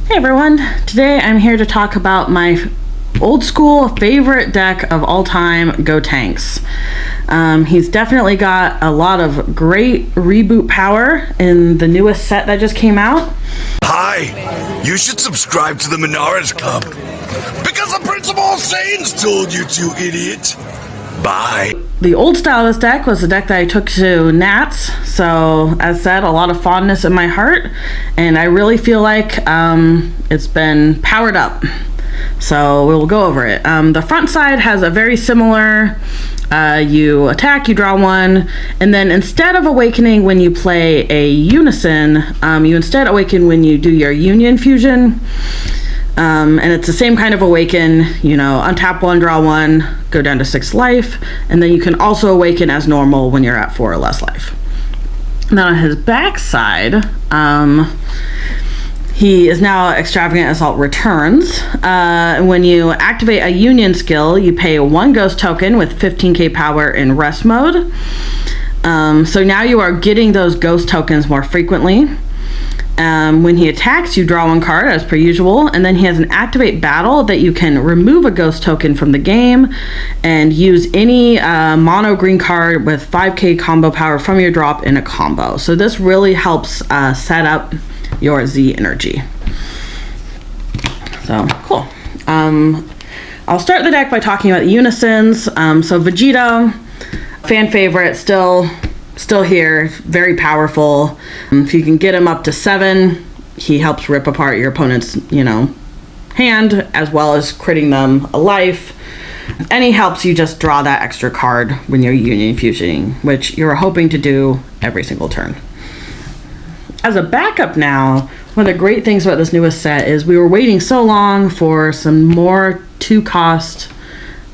Hey everyone, today I'm here to talk about my old school favorite deck of all time, Gotenks. He's definitely got a lot of great reboot power in the newest set that just came out. Hi, you should subscribe to the Monaresclub because the Prince of All Saiyans told you to, idiot. Bye. The old style of this deck was the deck that I took to Nats, so as said, a lot of fondness in my heart, and I really feel like it's been powered up. So we'll go over it. The front side has a very similar, you attack, you draw one, and then instead of awakening when you play a Unison, you instead awaken when you do your Union Fusion. And it's the same kind of awaken, untap one, draw one, go down to 6 life, and then you can also awaken as normal when you're at 4 or less life. Now on his back side, he is now Extravagant Assault Returns. When you activate a Union skill, you pay 1 ghost token with 15k power in rest mode. So now you are getting those ghost tokens more frequently. When he attacks, you draw 1 card as per usual, and then he has an activate battle that you can remove a ghost token from the game and use any mono green card with 5k combo power from your drop in a combo. So this really helps set up your Z energy. So cool. I'll start the deck by talking about the Unisons. So Vegeta, fan favorite, still here, very powerful. If you can get him up to 7, he helps rip apart your opponent's, hand, as well as critting them a life. And he helps you just draw that extra card when you're Union Fusioning, which you're hoping to do every single turn. As a backup now, one of the great things about this newest set is we were waiting so long for some more 2-cost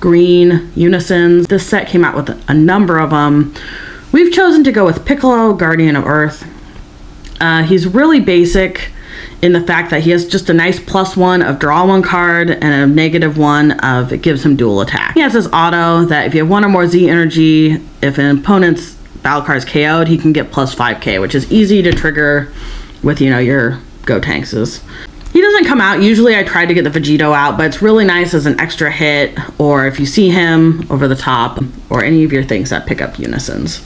green Unisons. This set came out with a number of them. We've chosen to go with Piccolo, Guardian of Earth. He's really basic in the fact that he has just a nice +1 of draw 1 card and a -1 of it gives him dual attack. He has this auto that if you have 1 or more Z energy, if an opponent's battle card is KO'd, he can get +5k, which is easy to trigger with, your Gotenkses. He doesn't come out. Usually I try to get the Vegito out, but it's really nice as an extra hit, or if you see him over the top, or any of your things that pick up Unisons.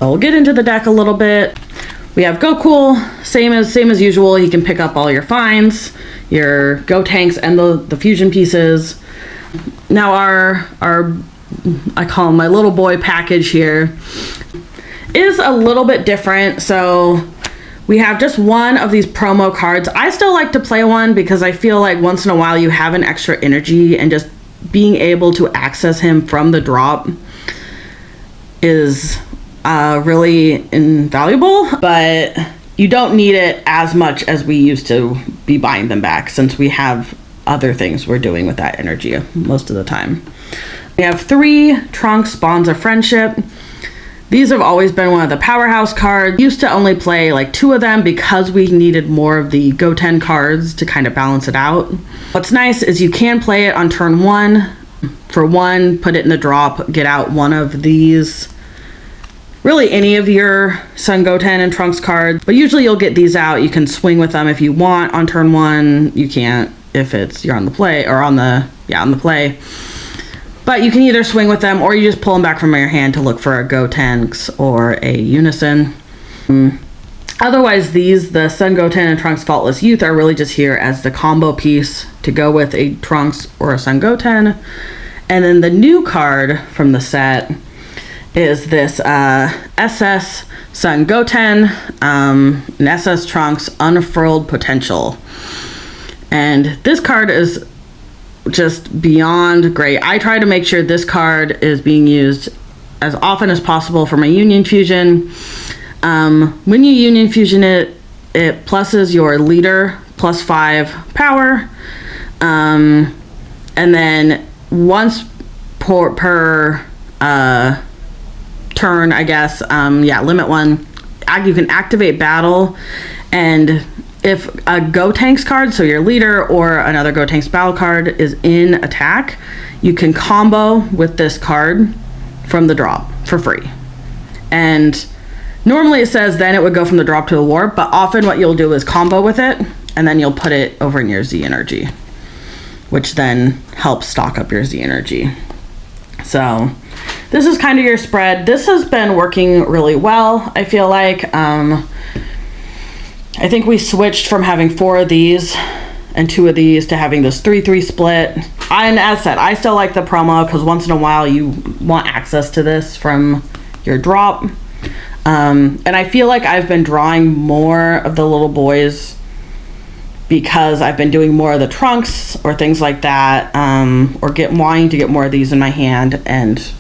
We'll get into the deck a little bit. We have Goku, same as usual. He can pick up all your finds, your Gotenks, and the fusion pieces. Now our I call him my little boy package here, is a little bit different. So we have just 1 of these promo cards. I still like to play one because I feel like once in a while you have an extra energy, and just being able to access him from the drop is really invaluable, but you don't need it as much as we used to be buying them back, since we have other things we're doing with that energy most of the time. We have 3 Trunks Bonds of Friendship. These have always been one of the powerhouse cards. Used to only play like 2 of them because we needed more of the Goten cards to kind of balance it out. What's nice is you can play it on turn 1. For 1, put it in the drop, get out 1 of these. Really any of your Son Goten and Trunks cards, but usually you'll get these out. You can swing with them if you want on turn 1. You can't if you're on the play, or on the play. But you can either swing with them, or you just pull them back from your hand to look for a Gotenks or a Unison. Otherwise, the Son Goten and Trunks Faultless Youth are really just here as the combo piece to go with a Trunks or a Son Goten. And then the new card from the set is this SS Son Goten and SS Trunks Unfurled Potential. And this card is just beyond great. I try to make sure this card is being used as often as possible for my Union Fusion. When you Union Fusion it pluses your leader +5 power. And then once per turn, I guess, limit 1, you can activate battle, and if a Gotenks card, so your leader or another Gotenks battle card, is in attack, you can combo with this card from the drop for free. And Normally it says then it would go from the drop to the warp, but often what you'll do is combo with it, and then you'll put it over in your Z energy, which then helps stock up your Z energy. So this is kind of your spread. This has been working really well, I feel like. I think we switched from having 4 of these and 2 of these to having this 3-3 split. And as said, I still like the promo because once in a while you want access to this from your drop. And I feel like I've been drawing more of the little boys because I've been doing more of the trunks or things like that, or wanting to get more of these in my hand and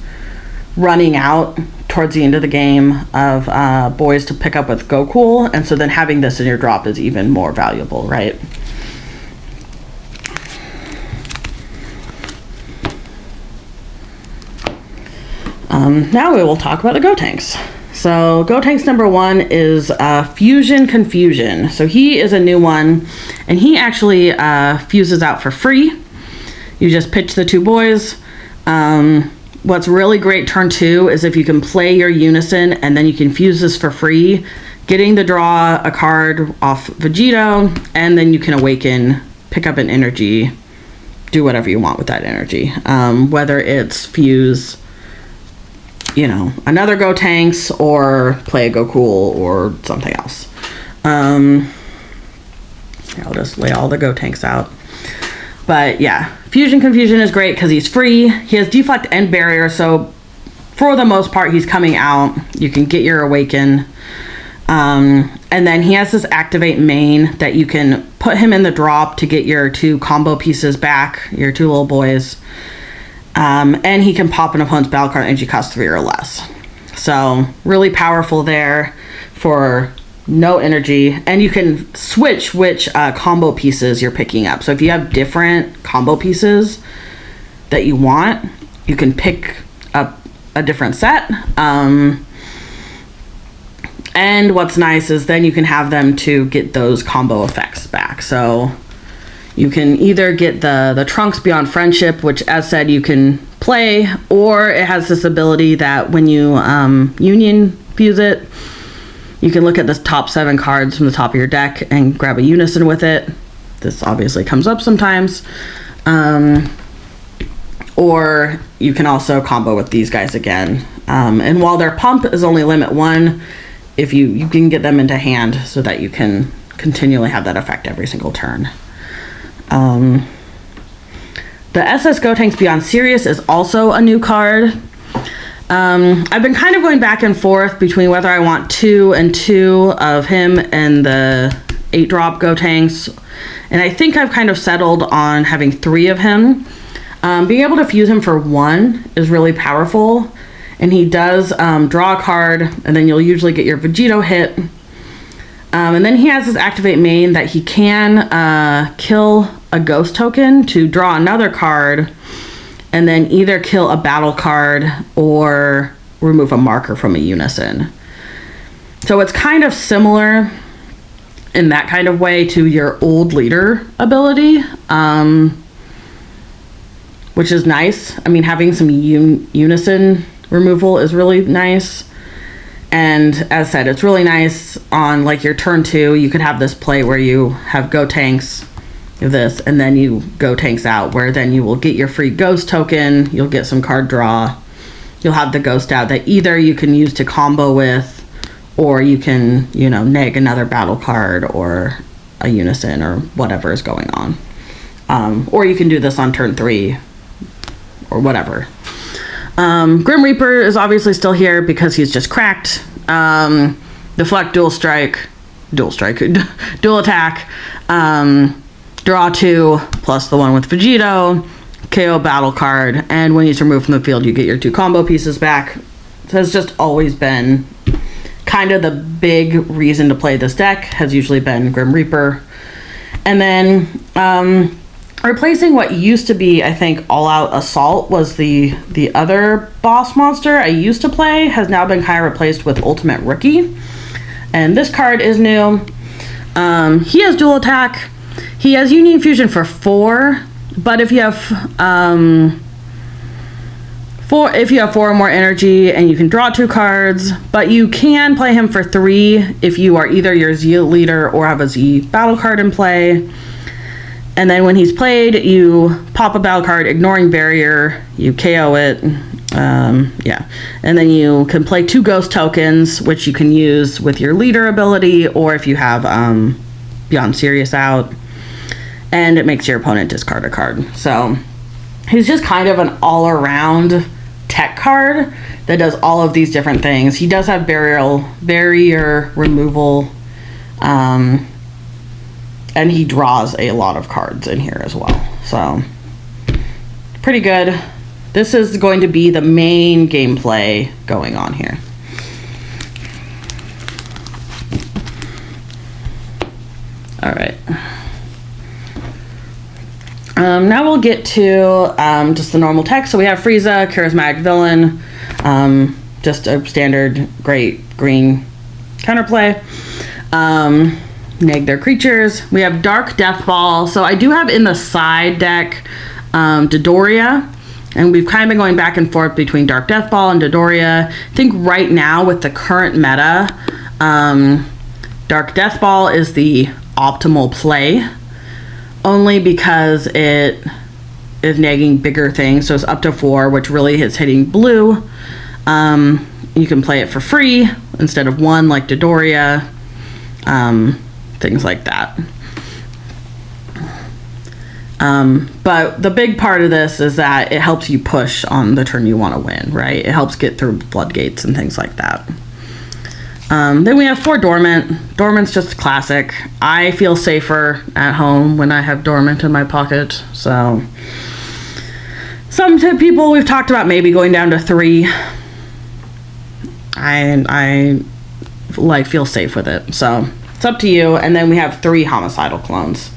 running out towards the end of the game of boys to pick up with Go Cool. And so then having this in your drop is even more valuable, right? Now we will talk about the Gotenks. So Gotenks number 1 is Fusion Confusion. So he is a new one, and he actually fuses out for free. You just pitch the 2 boys. What's really great turn 2 is if you can play your Unison and then you can fuse this for free, getting to draw a card off Vegito, and then you can awaken, pick up an energy, do whatever you want with that energy. Whether it's fuse, you know, another Gotenks or play a Go Cool or something else. I'll just lay all the Gotenks out. But yeah, Fusion Confusion is great because he's free. He has deflect and barrier, so for the most part he's coming out. You can get your awaken. And then he has this activate main that you can put him in the drop to get your 2 combo pieces back, your 2 little boys. And he can pop an opponent's battle card energy cost 3 or less. So really powerful there for no energy. And you can switch which combo pieces you're picking up. So if you have different combo pieces that you want, you can pick up a different set. And what's nice is then you can have them to get those combo effects back. So you can either get the Trunks Beyond Friendship, which as said you can play, or it has this ability that when you Union fuse it, you can look at the top 7 cards from the top of your deck and grab a Unison with it. This obviously comes up sometimes. Or you can also combo with these guys again. And while their pump is only limit 1, if you can get them into hand so that you can continually have that effect every single turn. The SS Gotenks Beyond Sirius is also a new card. I've been kind of going back and forth between whether I want 2 and 2 of him and the 8-drop Gotenks, and I think I've kind of settled on having 3 of him. Being able to fuse him for 1 is really powerful, and he does draw a card, and then you'll usually get your Vegito hit. And then he has his activate main that he can kill a ghost token to draw another card, and then either kill a battle card or remove a marker from a Unison. So it's kind of similar in that kind of way to your old leader ability, which is nice. I mean, having some Unison removal is really nice. And as said, it's really nice on like your turn 2. You could have this play where you have Gotenks, this, and then you Gotenks out, where then you will get your free ghost token, you'll get some card draw, you'll have the ghost out that either you can use to combo with, or you can, you know, neg another battle card or a Unison or whatever is going on. Or you can do this on turn 3 or whatever. Grim Reaper is obviously still here because he's just cracked. Deflect, dual attack, draw 2 plus the one with Vegito, KO battle card, and when he's removed from the field you get your 2 combo pieces back. So it's just always been kind of the big reason to play this deck, has usually been Grim Reaper. And then replacing what used to be, I think, All Out Assault was the other boss monster I used to play, has now been kind of replaced with Ultimate Rookie. And this card is new. He has dual attack. He has Union Fusion for 4, but if you have if you have 4 or more energy, and you can draw 2 cards, but you can play him for 3 if you are either your Z leader or have a Z battle card in play. And then when he's played, you pop a battle card, ignoring barrier, you KO it, yeah. And then you can play 2 ghost tokens, which you can use with your leader ability, or if you have Beyond Serious out, and it makes your opponent discard a card. So he's just kind of an all-around tech card that does all of these different things. He does have barrier removal, and he draws a lot of cards in here as well. So pretty good. This is going to be the main gameplay going on here. All right. Now we'll get to just the normal tech. So we have Frieza, Charismatic Villain, just a standard great green counterplay. Neg their creatures. We have Dark Death Ball. So I do have in the side deck Dodoria, and we've kind of been going back and forth between Dark Death Ball and Dodoria. I think right now with the current meta, Dark Death Ball is the optimal play, only because it is nagging bigger things. So it's up to 4, which really is hitting blue. You can play it for free instead of 1 like Dodoria. Things like that. But the big part of this is that it helps you push on the turn you want to win, right? It helps get through floodgates and things like that. Then we have 4 Dormant. Dormant's just classic. I feel safer at home when I have Dormant in my pocket. So some people we've talked about maybe going down to 3. I like feel safe with it. So it's up to you. And then we have 3 Homicidal Clones.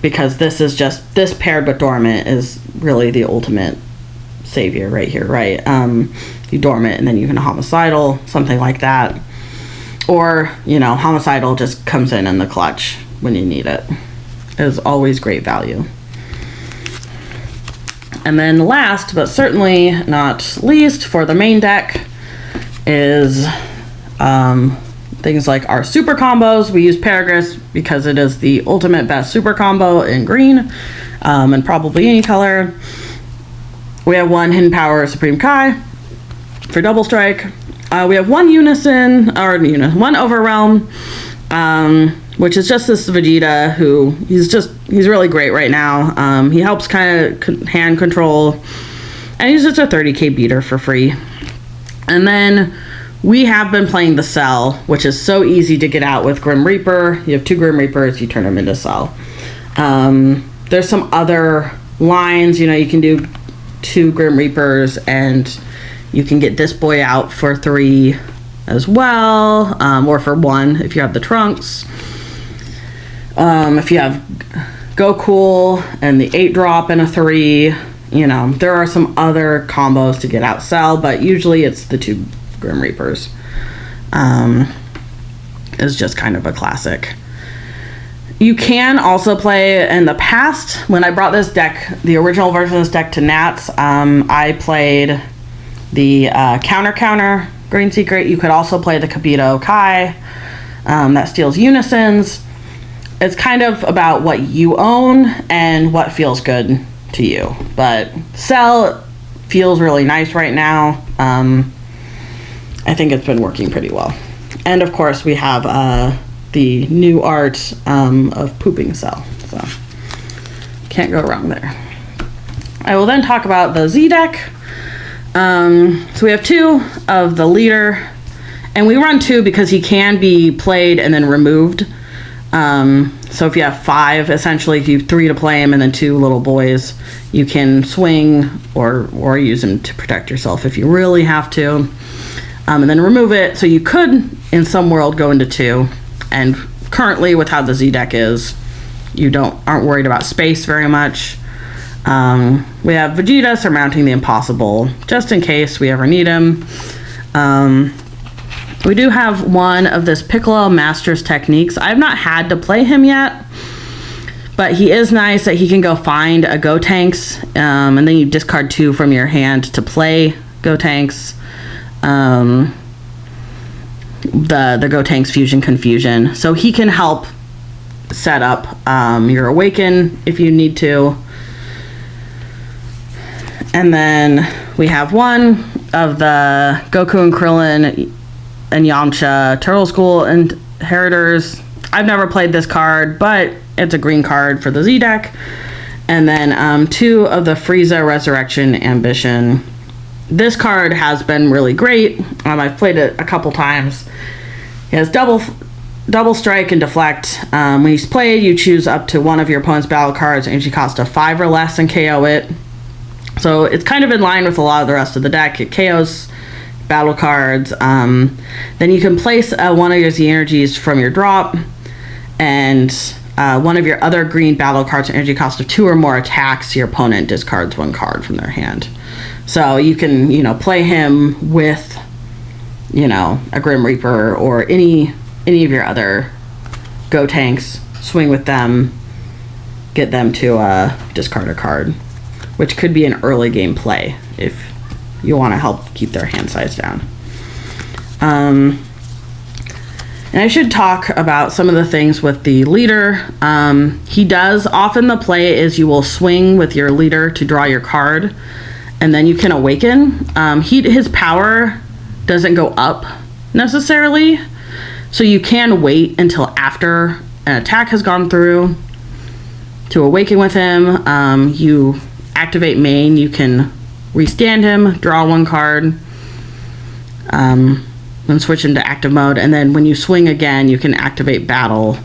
Because this paired with Dormant is really the ultimate savior right here, right? You Dormant and then you can Homicidal, something like that. Or, Homicidal just comes in the clutch when you need it. It is always great value. And then last, but certainly not least, for the main deck is things like our super combos. We use Paragus because it is the ultimate best super combo in green, and probably any color. We have 1 Hidden Power Supreme Kai for double strike. We have 1 Unison, 1 Overwhelm, which is just this Vegeta who he's really great right now. He helps kind of hand control, and he's just a 30k beater for free. And then we have been playing the Cell, which is so easy to get out with Grim Reaper. You have 2 Grim Reapers, you turn them into Cell. There's some other lines, you can do 2 Grim Reapers and you can get this boy out for 3 as well, or for 1 if you have the Trunks. If you have Goku and the 8-drop and a 3, there are some other combos to get out Cell, but usually it's the 2 Grim Reapers. Is just kind of a classic. You can also play, in the past, when I brought this deck, the original version of this deck to Nats, I played the Counter Green Secret. You could also play the Kabito Kai that steals Unisons. It's kind of about what you own and what feels good to you. But Cell feels really nice right now. I think it's been working pretty well. And of course we have the new art of Pooping Cell. So can't go wrong there. I will then talk about the Z deck. So we have 2 of the leader, and we run 2 because he can be played and then removed. So if you have 5, essentially, if you have 3 to play him and then 2 little boys, you can swing or use him to protect yourself if you really have to. And then remove it. So you could, in some world, go into 2. And currently, with how the Z deck is, you aren't worried about space very much. We have Vegeta surmounting the impossible, just in case we ever need him. We do have 1 of this Piccolo Master's Techniques. I've not had to play him yet, But he is nice that he can go find a Gotenks, and then you discard 2 from your hand to play Gotenks. The Gotenks Fusion Confusion. So he can help set up your Awaken if you need to. And then we have one of the Goku and Krillin and Yamcha Turtle School Inheritors. I've never played this card, but it's a green card for the Z deck. And then 2 of the Frieza Resurrection Ambition. This card has been really great. I've played it a couple times. It has double strike and deflect. When he's played, you choose up to one of your opponent's battle cards, energy cost of 5 or less, and KO it. So it's kind of in line with a lot of the rest of the deck. It KOs battle cards. Then you can place one of your Z energies from your drop, and one of your other green battle cards, energy cost of 2 or more, attacks your opponent, discards 1 card from their hand. So you can, play him with, a Grim Reaper or any of your other Gotenks, swing with them, get them to discard a card, which could be an early game play if you want to help keep their hand size down. And I should talk about some of the things with the leader. He does, often the play is you will swing with your leader to draw your card, and then you can awaken. His power doesn't go up necessarily, so you can wait until after an attack has gone through to awaken with him. You activate main, you can restand him, draw 1 card, and switch into active mode. And then when you swing again, you can activate battle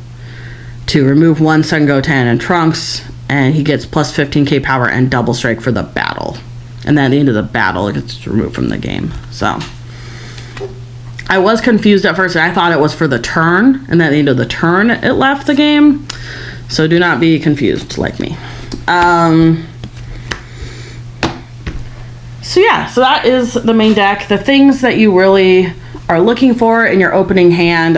to remove 1 Son Goten and Trunks, and he gets plus 15k power and double strike for the battle. And then at the end of the battle, it gets removed from the game. So I was confused at first, and I thought it was for the turn, and then at the end of the turn, it left the game. So do not be confused like me. So that is the main deck. The things that you really are looking for in your opening hand.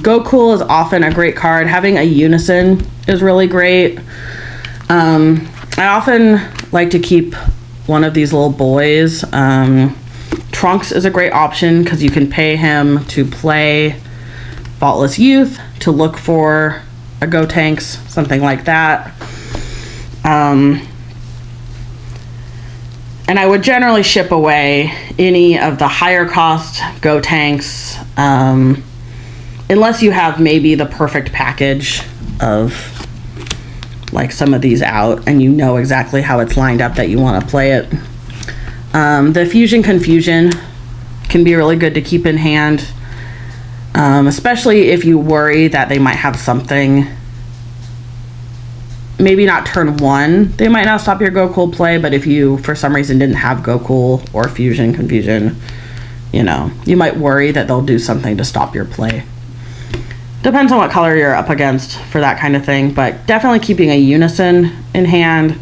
Goku is often a great card. Having a Unison is really great. I often like to keep one of these little boys. Trunks is a great option because you can pay him to play Faultless Youth, to look for a Gotenks, something like that. And I would generally ship away any of the higher cost Gotenks, unless you have maybe the perfect package of like some of these out and you know exactly how it's lined up that you want to play it. The Fusion Confusion can be really good to keep in hand, especially if you worry that they might have something. Maybe not turn 1, they might not stop your Goku play, but if you for some reason didn't have Goku or Fusion Confusion, you might worry that they'll do something to stop your play. Depends on what color you're up against for that kind of thing, but definitely keeping a Unison in hand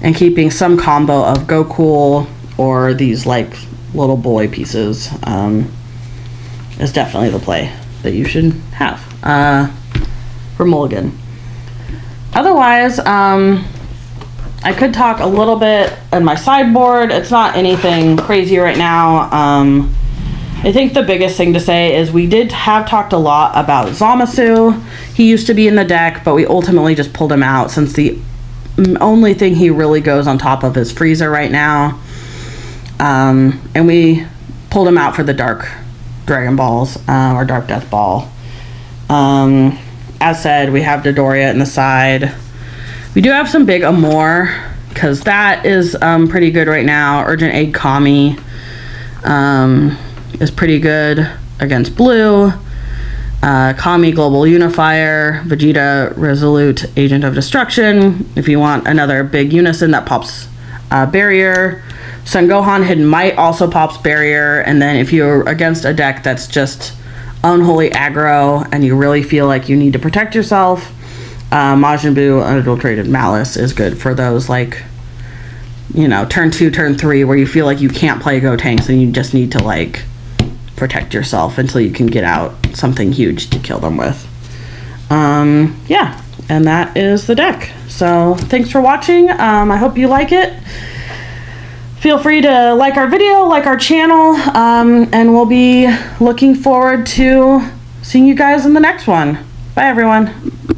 and keeping some combo of Goku or these like little boy pieces is definitely the play that you should have for Mulligan. Otherwise, I could talk a little bit on my sideboard. It's not anything crazy right now. I think the biggest thing to say is we have talked a lot about Zamasu. He used to be in the deck, but we ultimately just pulled him out since the only thing he really goes on top of is Frieza right now. And we pulled him out for the Dark Dragon Balls, or Dark Death Ball. As said, we have Dodoria in the side. We do have some big Amor, because that is pretty good right now. Urgent Aid Kami is pretty good against blue. Kami Global Unifier, Vegeta Resolute Agent of Destruction. If you want another big Unison that pops Barrier. Son Gohan Hidden Might also pops Barrier. And then if you're against a deck that's just unholy aggro and you really feel like you need to protect yourself, Majin Buu Unadulterated Malice is good for those, like, turn 2, turn 3, where you feel like you can't play Gotenks and you just need to, like, protect yourself until you can get out something huge to kill them with. And that is the deck. So thanks for watching. I hope you like it. Feel free to like our video, like our channel, and we'll be looking forward to seeing you guys in the next one. Bye, everyone.